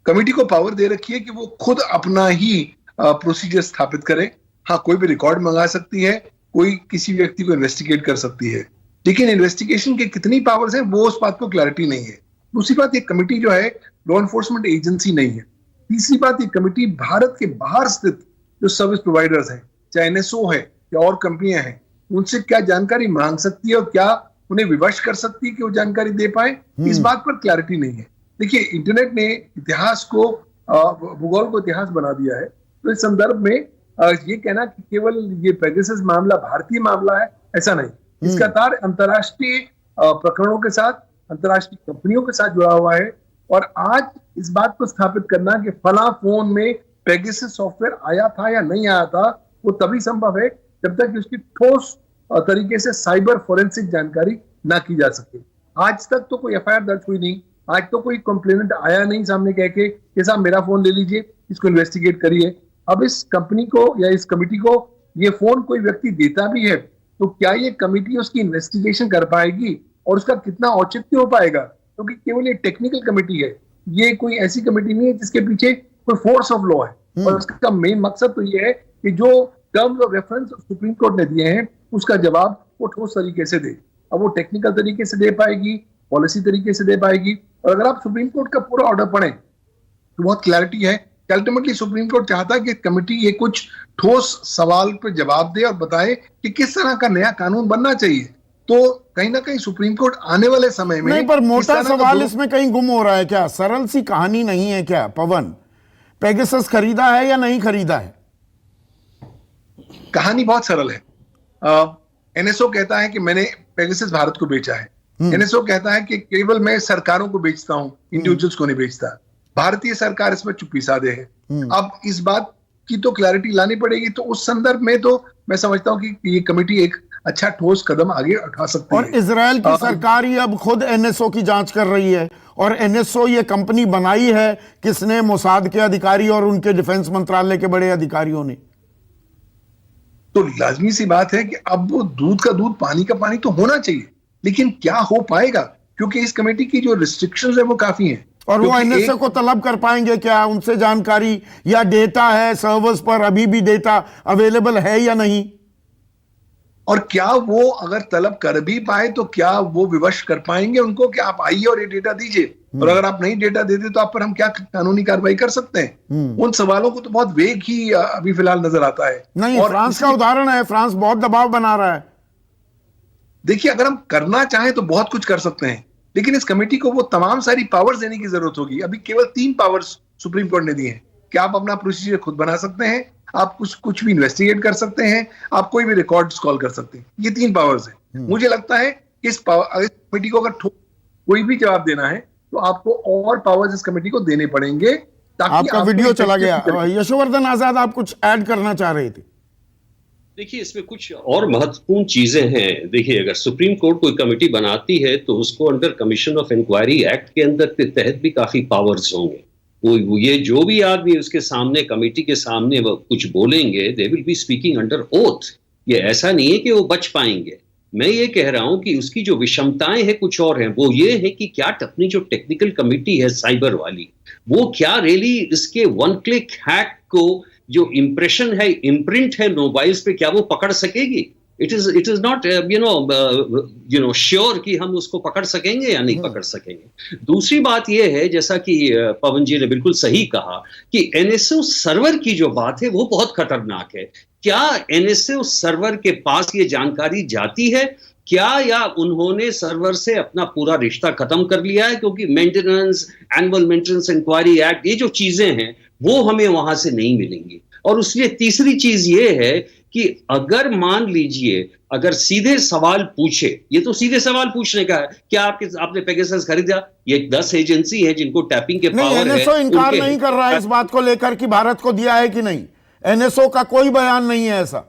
कमेटी को पावर दे रखी है कि वो खुद अपना ही प्रोसीजर स्थापित करे। हाँ, कोई भी रिकॉर्ड मंगा सकती है, कोई किसी व्यक्ति को इन्वेस्टिगेट कर सकती है, लेकिन इन्वेस्टिगेशन के कितनी पावर्स हैं वो उस बात को क्लैरिटी नहीं है। दूसरी बात, ये कमेटी जो है लॉ एनफोर्समेंट एजेंसी नहीं है। तीसरी बात, ये कमेटी भारत के बाहर स्थित जो सर्विस प्रोवाइडर्स हैं, चाहे एनएसओ है या और कंपनियां हैं, उनसे क्या जानकारी मांग सकती है और क्या उन्हें विवश कर सकती है कि वो जानकारी दे पाए, इस बात पर क्लैरिटी नहीं है। देखिए, इंटरनेट ने इतिहास को, भूगोल को इतिहास बना दिया है। तो इस संदर्भ में ये कहना कि केवल ये पेगासस मामला भारतीय मामला है, ऐसा नहीं। इसका तार अंतर्राष्ट्रीय प्रकरणों के साथ, अंतर्राष्ट्रीय कंपनियों के साथ जुड़ा हुआ है। और आज इस बात को स्थापित करना कि फला फोन में पेगासस सॉफ्टवेयर आया था या नहीं आया था, वो तभी संभव है जब तक कि उसकी ठोस तरीके से साइबर फोरेंसिक जानकारी ना की जा सके। आज तक तो कोई एफआईआर दर्ज हुई नहीं, आज तो कोई कंप्लेनेंट आया नहीं सामने कह के कि साहब मेरा फोन ले लीजिए, इसको इन्वेस्टिगेट करिए। अब इस कंपनी को या इस कमेटी को ये फोन कोई व्यक्ति देता भी है तो क्या ये कमेटी उसकी इन्वेस्टिगेशन कर पाएगी और उसका कितना औचित्य हो पाएगा? क्योंकि केवल ये टेक्निकल कमेटी है, ये कोई ऐसी कमेटी नहीं है जिसके पीछे कोई फोर्स ऑफ लॉ है। और उसका मेन मकसद तो ये है कि जो terms of reference supreme court ने दिए हैं उसका जवाब वो ठोस तरीके से दे। अब वो टेक्निकल तरीके से दे पाएगी, पॉलिसी तरीके से दे पाएगी। और अगर आप सुप्रीम कोर्ट का पूरा ऑर्डर पढ़ें तो बहुत क्लैरिटी है। अल्टीमेटली सुप्रीम कोर्ट चाहता है कि कमेटी ये कुछ ठोस सवाल पर जवाब दे और बताए कि किस तरह का नया कानून बनना चाहिए। तो कहीं ना कहीं सुप्रीम कोर्ट आने वाले समय में नहीं, पर मोटा सवाल इसमें कहीं गुम हो रहा है क्या? सरल सी कहानी नहीं है क्या पवन? पेगासस खरीदा है या नहीं खरीदा है? कहानी बहुत सरल है। एनएसओ कहता है कि मैंने पेगासस भारत को बेचा है। एनएसओ कहता है कि केवल मैं सरकारों को बेचता हूं, इंडिविजुअल्स को नहीं बेचता। भारतीय सरकार इसमें चुप्पी साधे है। अब इस बात की तो क्लैरिटी लानी पड़ेगी। तो उस संदर्भ में तो मैं समझता हूं कि ये कमेटी एक अच्छा ठोस कदम आगे उठा सकती है। और इजराइल की सरकार ही अब खुद एनएसओ की जांच कर रही है। और एनएसओ ये कंपनी बनाई है किसने? मोसाद के अधिकारी और उनके डिफेंस मंत्रालय के बड़े अधिकारियों ने। तो लाजमी सी बात है कि अब वो दूध का दूध पानी का पानी तो होना चाहिए, लेकिन क्या हो पाएगा? क्योंकि इस कमेटी की जो रिस्ट्रिक्शंस है वो काफी हैं। और वो एनएसओ को तलब कर पाएंगे क्या? उनसे जानकारी या डेटा है सर्वर्स पर, अभी भी डेटा अवेलेबल है या नहीं? और क्या वो अगर तलब कर भी पाए तो क्या वो विवश कर पाएंगे उनको कि आप आइए और ये डेटा दीजिए? और अगर आप नहीं डेटा देते तो आप पर हम क्या कानूनी कार्रवाई कर सकते हैं? उन सवालों को तो बहुत वेग ही अभी फिलहाल नजर आता है। नहीं, और फ्रांस का उदाहरण है, फ्रांस बहुत दबाव बना रहा है। देखिए, अगर हम करना चाहें तो बहुत कुछ कर सकते हैं, लेकिन इस कमेटी को वो तमाम सारी पावर्स देने की जरूरत होगी। अभी केवल 3 पावर्स सुप्रीम कोर्ट ने दिए हैं कि आप अपना प्रोसीजर खुद बना सकते हैं, आप कुछ भी इन्वेस्टिगेट कर सकते हैं, आप कोई भी रिकॉर्ड कॉल कर सकते हैं। ये 3 पावर्स हैं। मुझे लगता है इस कमेटी को अगर कोई भी जवाब देना है तो आपको और पावर्स इस कमेटी को देने पड़ेंगे। ताकि आपका वीडियो चला गया। यशोवर्धन आजाद, आप कुछ ऐड करना चाह रहे थे? देखिए, इसमें कुछ और महत्वपूर्ण चीजें हैं। देखिए, अगर सुप्रीम कोर्ट कोई कमेटी बनाती है तो उसको under commission of inquiry act के अंदर के तहत भी काफी पावर्स होंगे। वो ये जो भी आदमी उसके सामने, कमेटी के सामने वो कुछ बोलेंगे, they will be speaking under oath. ये ऐसा नहीं है कि वो बच पाएंगे। मैं ये कह रहा हूं कि उसकी जो विषमताएं हैं कुछ और हैं। वो ये है कि क्या अपनी जो टेक्निकल कमेटी है साइबर वाली, वो क्या रियली इसके वन क्लिक हैक को जो इंप्रेशन है, इम्प्रिंट है मोबाइल्स पे, क्या वो पकड़ सकेगी? इट इज नॉट श्योर कि हम उसको पकड़ सकेंगे या नहीं पकड़ सकेंगे। दूसरी बात यह है, जैसा कि पवन जी ने बिल्कुल सही कहा, कि एनएसओ सर्वर की जो बात है वो बहुत खतरनाक है। क्या एनएसओ सर्वर के पास ये जानकारी जाती है क्या, या उन्होंने सर्वर से अपना पूरा रिश्ता खत्म कर लिया है? क्योंकि maintenance, annual maintenance inquiry act, ये जो चीजें हैं वो हमें वहां से नहीं मिलेंगी। और इसलिए तीसरी चीज ये है कि अगर मान लीजिए, अगर सीधे सवाल पूछे, ये तो सीधे सवाल पूछने का है, क्या आपने पेगासस खरीदा? ये 10 एजेंसी है जिनको टैपिंग के पावर है। एनएसओ इनकार नहीं कर रहा है इस बात को लेकर कि भारत को दिया है कि नहीं। एनएसओ का कोई बयान नहीं है ऐसा।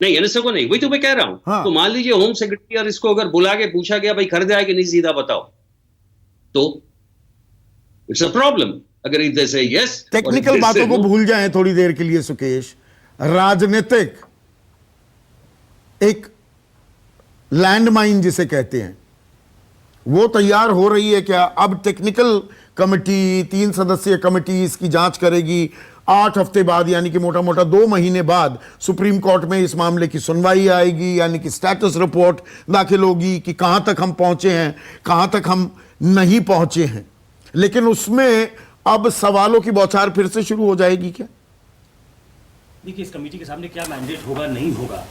नहीं, एनएसओ को नहीं, वही तो मैं कह रहा हूं। हाँ। तो मान लीजिए होम सेक्रेटरी और इसको अगर बुला के पूछा गया, भाई खरीदा है कि नहीं, सीधा बताओ, तो इट्स अ प्रॉब्लम। अगर इधर से यस, टेक्निकल बातों को भूल जाएं थोड़ी देर के लिए सुकेश। राजनीतिक एक लैंडमाइन जिसे कहते हैं, वो तैयार हो रही है क्या? अब टेक्निकल कमेटी, 3 सदस्यीय कमेटी इसकी जांच करेगी। 8 हफ्ते बाद, यानी कि मोटा मोटा 2 महीने बाद सुप्रीम कोर्ट में इस मामले की सुनवाई आएगी, यानी कि स्टेटस रिपोर्ट दाखिल होगी कि कहां तक हम पहुंचे हैं, कहां तक हम नहीं पहुंचे हैं। लेकिन उसमें अब सवालों की बौछार फिर से शुरू हो जाएगी क्या? देखिए, इस कमेटी के सामने क्या मैंडेट होगा, नहीं होगा,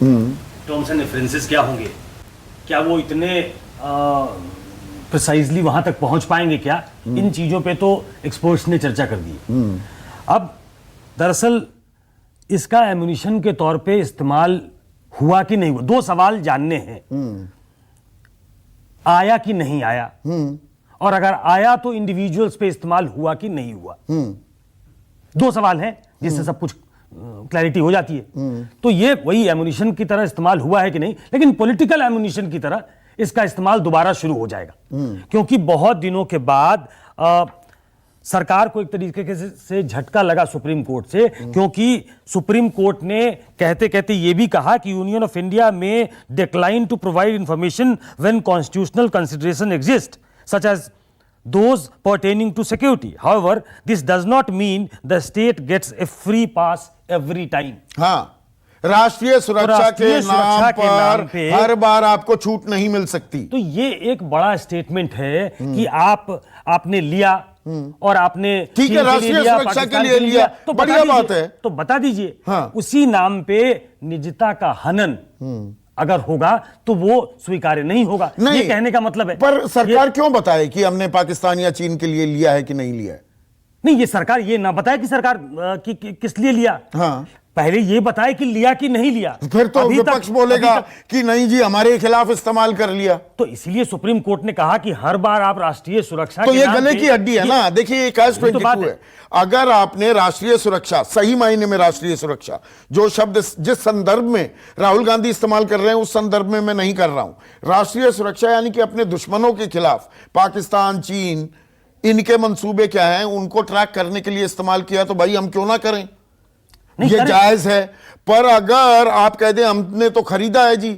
टर्म्स एंड रेफरेंसेस क्या होंगे, क्या वो इतने प्रिसाइजली वहां तक पहुंच पाएंगे क्या, इन चीजों पे तो एक्सपर्ट्स ने चर्चा कर दी। अब दरअसल इसका एम्युनिशन के तौर पे इस्तेमाल हुआ कि नहीं हुआ, 2 सवाल जानने हैं। आया कि नहीं आया, और अगर आया तो इंडिविजुअल्स पे इस्तेमाल हुआ कि नहीं हुआ। 2 सवाल हैं जिससे सब कुछ क्लैरिटी हो जाती है। तो ये वही एम्युनिशन की तरह इस्तेमाल हुआ है कि नहीं, लेकिन पॉलिटिकल एम्युनिशन की तरह इसका इस्तेमाल दोबारा शुरू हो जाएगा। क्योंकि बहुत दिनों के बाद सरकार को एक तरीके से झटका लगा सुप्रीम कोर्ट से, क्योंकि सुप्रीम कोर्ट ने कहते कहते यह भी कहा कि यूनियन ऑफ इंडिया में decline to provide information when constitutional consideration exist such as those pertaining to security. However, this does not mean the state gets a free pass every time. हाँ, राष्ट्रीय सुरक्षा के नाम पर हर बार आपको छूट नहीं मिल सकती। तो ये एक बड़ा स्टेटमेंट है कि आपने लिया और आपने ठीक है, राष्ट्रीय सुरक्षा के लिए लिया, तो बढ़िया बात है, तो बता दीजिए। हाँ। उसी नाम पे निजता का हनन अगर होगा तो वो स्वीकार्य नहीं होगा, ये कहने का मतलब है। पर सरकार क्यों बताए कि हमने पाकिस्तान या चीन के लिए लिया है कि नहीं लिया है? नहीं, ये सरकार ये ना बताए कि सरकार किस लिए लिया। हाँ, पहले ये बताए कि लिया कि नहीं लिया। फिर तो विपक्ष बोलेगा कि नहीं जी, हमारे खिलाफ इस्तेमाल कर लिया। तो इसलिए सुप्रीम कोर्ट ने कहा कि हर बार आप राष्ट्रीय सुरक्षा तो ये गले की हड्डी है ना। देखिए, ये कैश 22 है। अगर आपने राष्ट्रीय सुरक्षा, सही मायने में राष्ट्रीय सुरक्षा, जो शब्द जिस संदर्भ में राहुल गांधी इस्तेमाल कर रहे हैं उस संदर्भ में मैं नहीं कर रहा हूं। राष्ट्रीय सुरक्षा यानी कि अपने दुश्मनों के खिलाफ पाकिस्तान, चीन, इनके मंसूबे क्या हैं उनको ट्रैक करने के लिए इस्तेमाल किया, तो भाई हम क्यों ना करें, ये जायज है। पर अगर आप कह दें हमने तो खरीदा है जी,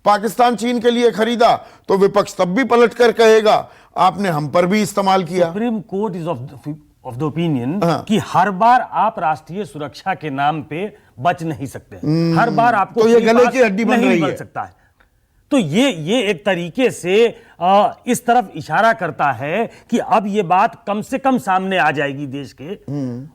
पाकिस्तान चीन के लिए खरीदा, तो विपक्ष तब भी पलट कर कहेगा आपने हम पर भी इस्तेमाल किया। Supreme court is of the opinion कि हर बार आप राष्ट्रीय सुरक्षा के नाम पे बच नहीं सकते, हर बार आपको तो ये गले की हड्डी बन रही है। सकता है। तो ये एक तरीके से इस तरफ इशारा करता है कि अब ये बात कम से कम सामने आ जाएगी देश के।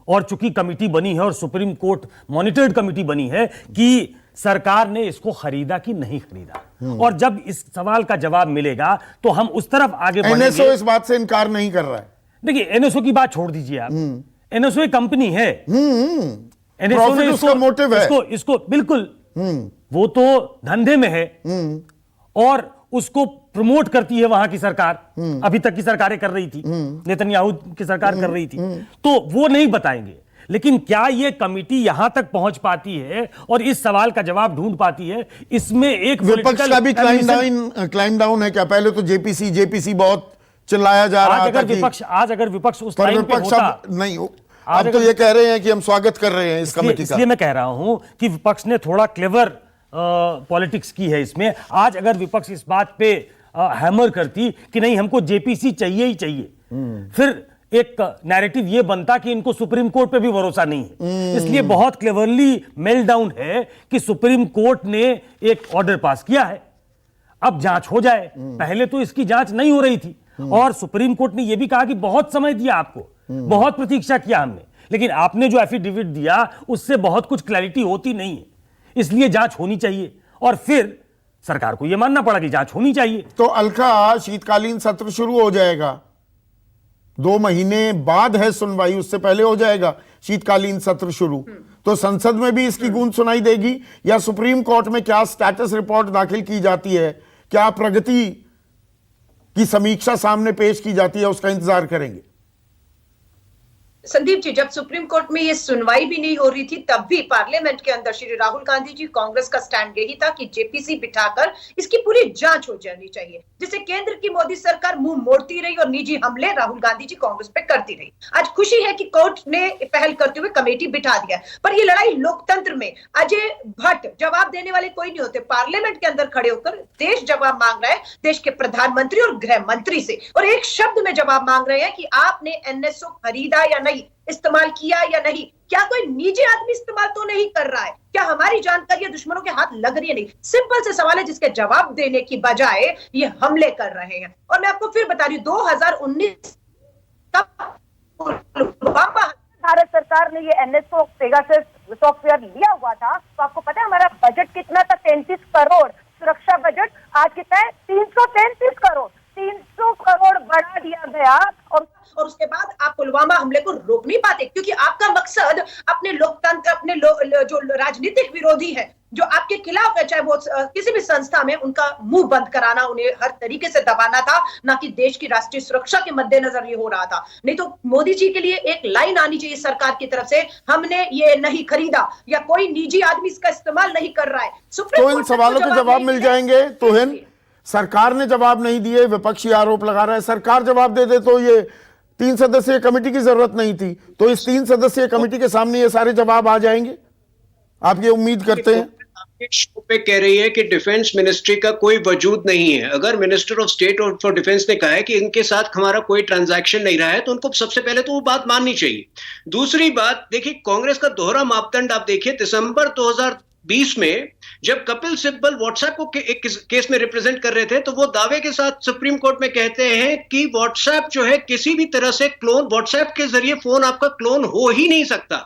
और चूंकि कमिटी बनी है और सुप्रीम कोर्ट मॉनिटर्ड कमिटी बनी है कि सरकार ने इसको खरीदा कि नहीं खरीदा, और जब इस सवाल का जवाब मिलेगा तो हम उस तरफ आगे बढ़ेंगे। एनएसओ इस बात से इनकार नहीं कर रहा है। देखिए, एनएसओ की बात छोड़ दीजिए आप, एनएसओ एक कंपनी है, एनएसओ ने उसका मोटिव है, इसको बिल्कुल, वो तो धंधे में है और उसको प्रमोट करती है वहां की सरकार, अभी तक की सरकारें कर रही थी, नेतन्याहू की सरकार कर रही थी, तो वो नहीं बताएंगे। लेकिन क्या ये कमेटी यहां तक पहुंच पाती है और इस सवाल का जवाब ढूंढ पाती है? इसमें एक विपक्ष का भी क्लाइम डाउन है क्या? पहले तो जेपीसी बहुत चिल्लाया जा रहा था आज अगर विपक्ष उस टाइम पे होता, नहीं हो, अब तो ये कह रहे हैं कि हम स्वागत कर रहे हैं इस कमेटी का। इसलिए मैं कह रहा हूं कि विपक्ष ने थोड़ा क्लेवर पॉलिटिक्स की है इसमें। आज अगर विपक्ष इस बात पे हैमर करती कि नहीं हमको जेपीसी चाहिए ही चाहिए, फिर एक नैरेटिव ये बनता कि इनको सुप्रीम कोर्ट पे भी भरोसा नहीं है। इसलिए बहुत क्लेवरली मेल डाउन है कि सुप्रीम कोर्ट ने एक ऑर्डर पास किया है, अब जांच हो जाए। पहले तो इसकी जांच नहीं हो रही थी और सुप्रीम कोर्ट ने यह भी कहा कि बहुत समय दिया आपको, बहुत प्रतीक्षा किया हमने, लेकिन आपने जो एफिडेविट दिया उससे बहुत कुछ क्लैरिटी होती नहीं है, इसलिए जांच होनी चाहिए। और फिर सरकार को यह मानना पड़ा कि जांच होनी चाहिए। तो अलका, शीतकालीन सत्र शुरू हो जाएगा, 2 महीने बाद है सुनवाई, उससे पहले हो जाएगा शीतकालीन सत्र शुरू। तो संसद में भी इसकी गूंज सुनाई देगी या सुप्रीम कोर्ट में क्या स्टेटस रिपोर्ट दाखिल की जाती है, क्या प्रगति की समीक्षा सामने पेश की जाती है, उसका इंतजार करेंगे। संदीप जी, जब सुप्रीम कोर्ट में ये सुनवाई भी नहीं हो रही थी तब भी पार्लियामेंट के अंदर श्री राहुल गांधी जी, कांग्रेस का स्टैंड यही था कि जेपीसी बिठाकर इसकी पूरी जांच हो जानी चाहिए, जिससे केंद्र की मोदी सरकार मुंह मोड़ती रही और निजी हमले राहुल गांधी जी कांग्रेस पे करती रही। आज खुशी है कि कोर्ट ने पहल करते हुए कमेटी बिठा दिया, पर ये लड़ाई लोकतंत्र में अजय भट्ट जवाब देने वाले कोई नहीं होते। पार्लियामेंट के अंदर खड़े होकर देश जवाब मांग रहा है देश के प्रधानमंत्री और गृह मंत्री से, और एक शब्द में जवाब मांग रहे हैं कि आपने एनएसओ खरीदा या नहीं, इस्तेमाल किया या नहीं। क्या कोई निजी आदमी इस्तेमाल तो नहीं कर रहा है? क्या हमारी जानकारी दुश्मनों के हाथ लग रही है? नहीं। सिंपल से सवाल है जिसके जवाब देने की बजाय ये हमले कर रहे हैं। और मैं आपको फिर बता रही हूं, 2019 भारत सरकार ने ये एनएसओ पेगासस सॉफ्टवेयर लिया हुआ था, तो आपको पता है हमारा बजट कितना था? 33 करोड़। सुरक्षा बजट आज कितना है? 333 करोड़। 300 करोड़ बढ़ा दिया गया और उसके बाद आप पुलवामा हमले को रोक नहीं पाते, क्योंकि आपका मकसद अपने लोकतंत्र, अपने जो राजनीतिक विरोधी है, जो आपके खिलाफ है, चाहे वो किसी भी संस्था में, उनका मुंह बंद कराना, उन्हें हर तरीके से दबाना था, ना कि देश की राष्ट्रीय सुरक्षा के मद्देनजर ये हो रहा था। नहीं तो मोदी जी के लिए एक लाइन आनी चाहिए सरकार की तरफ से, हमने ये नहीं खरीदा या कोई निजी आदमी इसका इस्तेमाल नहीं कर रहा है। तो इन सवालों के जवाब मिल जाएंगे। तो सरकार ने जवाब नहीं दिए, विपक्षी आरोप लगा रहा है, सरकार जवाब दे दे तो ये 3 सदस्यीय कमेटी की जरूरत नहीं थी। तो इस 3 सदस्यीय कमेटी के सामने ये सारे जवाब आ जाएंगे, आप ये उम्मीद करते हैं? शो पे कह रही है कि डिफेंस मिनिस्ट्री का कोई वजूद नहीं है। अगर मिनिस्टर ऑफ स्टेट और फॉर डिफेंस ने कहा है कि इनके साथ हमारा कोई ट्रांजैक्शन नहीं रहा है, तो उनको सबसे पहले तो वो बात माननी चाहिए। दूसरी बात देखिए, कांग्रेस का दोहरा मापदंड आप देखिए, दिसंबर 2020 में जब कपिल सिब्बल व्हाट्सएप को एक केस में रिप्रेजेंट कर रहे थे, तो वो दावे के साथ सुप्रीम कोर्ट में कहते हैं कि व्हाट्सएप जो है किसी भी तरह से क्लोन, व्हाट्सएप के जरिए फोन आपका क्लोन हो ही नहीं सकता।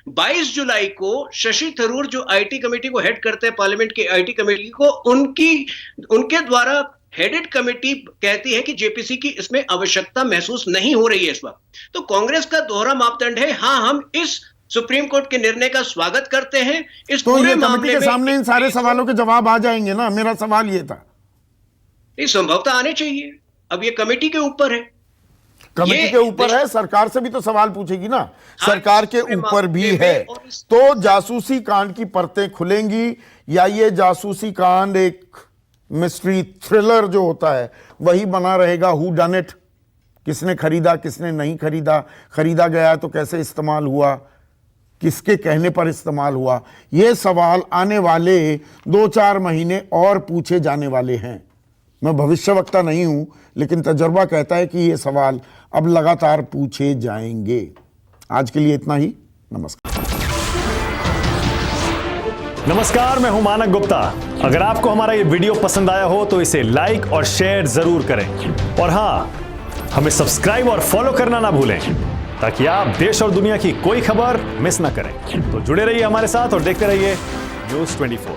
22 जुलाई को शशि थरूर जो आईटी कमेटी को हेड करते हैं, पार्लियामेंट की आईटी कमेटी को, उनके द्वारा हेडेड कमेटी कहती है कि जेपीसी की इसमें आवश्यकता महसूस नहीं हो रही है इस वक्त। तो कांग्रेस का दोहरा मापदंड है, हाँ हम इस सुप्रीम कोर्ट के निर्णय का स्वागत करते हैं। इस तो पूरे ये कमेटी के सामने इन सारे सवालों के जवाब आ जाएंगे ना? मेरा सवाल ये था। संभवतः आने चाहिए, अब ये कमेटी के ऊपर है। कमेटी के ऊपर है, सरकार से भी तो सवाल पूछेगी ना। सरकार के ऊपर भी है। तो जासूसी कांड की परतें खुलेंगी या ये जासूसी कांड एक मिस्ट्री थ्रिलर जो होता है वही बना रहेगा? हु डन इट, किसने खरीदा, किसने नहीं खरीदा, खरीदा गया तो कैसे इस्तेमाल हुआ, किसके कहने पर इस्तेमाल हुआ? ये सवाल आने वाले 2-4 महीने और पूछे जाने वाले हैं। मैं भविष्यवक्ता नहीं हूं, लेकिन तजर्बा कहता है कि ये सवाल अब लगातार पूछे जाएंगे। आज के लिए इतना ही। नमस्कार, मैं हूं मानक गुप्ता। अगर आपको हमारा ये वीडियो पसंद आया हो तो इसे लाइक और शेयर जरूर करें, और हाँ, हमें सब्सक्राइब और फॉलो करना ना भूलें ताकि आप देश और दुनिया की कोई खबर मिस ना करें। तो जुड़े रहिए हमारे साथ और देखते रहिए न्यूज़ 24।